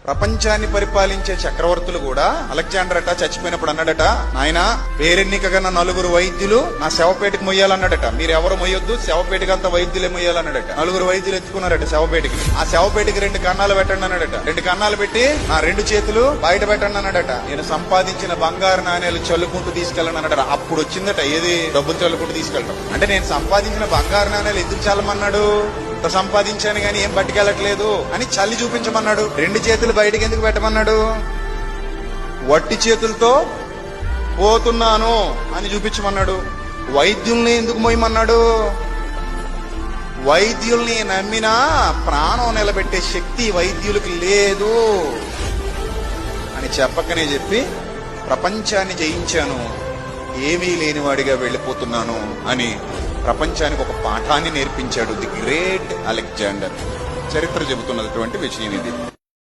ప్రపంచాన్ని పరిపాలించే చక్రవర్తులు కూడా అలెగ్జాండర్ అట చచ్చిపోయినప్పుడు అన్నాడట, నాయన పేరెన్నికగన్న నలుగురు వైద్యులు నా శవపేటకి మొయ్యాలన్నాడట. మీరు ఎవరు మొయ్యొద్దు, శవపేటకి అంతా వైద్యులే మొయ్యాలన్నాడట. నలుగురు వైద్యులు ఎత్తుకున్నారట శవపేటకి. ఆ శవపేటకి 2 కన్నాలు పెట్టండి అన్నాడట. 2 కన్నాలు పెట్టి నా 2 చేతులు బయట పెట్టండి అన్నాడట. నేను సంపాదించిన బంగారు నాణ్యాలు చల్లుకుంటూ తీసుకెళ్ళను అన్నాడట. అప్పుడు వచ్చిందట ఏది, డబ్బులు చల్లుకుంటూ తీసుకెళ్ళడం. అంటే నేను సంపాదించిన బంగారు నాణ్యాలు ఎందుకు చల్లమన్నాడు? సంపాదించాను గాని ఏం పట్టుకెళ్ళట్లేదు అని చల్లి చూపించమన్నాడు. 2 చేతులు బయటకి ఎందుకు పెట్టమన్నాడు? వట్టి చేతులతో పోతున్నాను అని చూపించమన్నాడు. వైద్యుల్ని ఎందుకు మోయమన్నాడు? వైద్యుల్ని నమ్మినా ప్రాణం నిలబెట్టే శక్తి వైద్యులకి లేదు అని చెప్పకనే చెప్పి ప్రపంచాన్ని జయించాను, ఏమీ లేనివాడిగా వెళ్ళిపోతున్నాను అని ప్రపంచానికి ఒక పాఠాన్ని నేర్పించాడు ది గ్రేట్ అలెగ్జాండర్. చరిత్ర చెబుతున్నటువంటి విషయం ఇది.